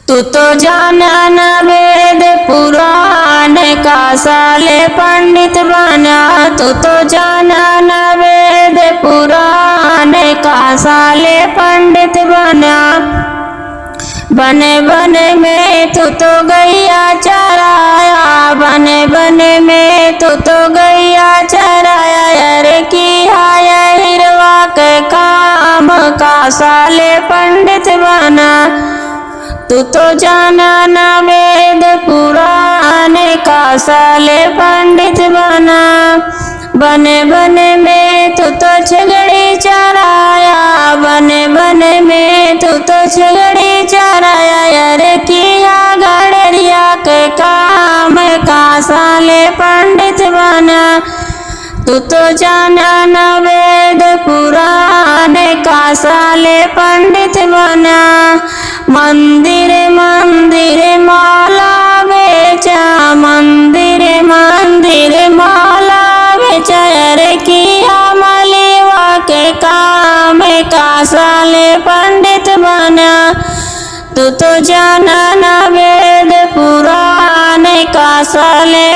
तू तो जाना न वेद पुराण का साले पंडित बना। तू तो जाना न वेद पुराण का साले पंडित बना। बने बने में तू तो गैया चराया, बने बने में तू तो गैया चराया। अरे किया हिरवा के काम का साले पंडित बना। तू तो जाना न वेद पुराण का साले पंडित बना। बने बने में तू तो छगड़ी चराया, बने बने में तू तो छगड़ी चराया। अरे किया गड़रिया के काम का साले पंडित बना। तू तो जाना न वेद पुराण का साले पंडित बना। मंदिर मंदिर माला बेचा, मंदिर मंदिर माला बेचा। अरे किया मलिवा के काम का साले पंडित बना। तू तो जाना न वेद पुराण का साले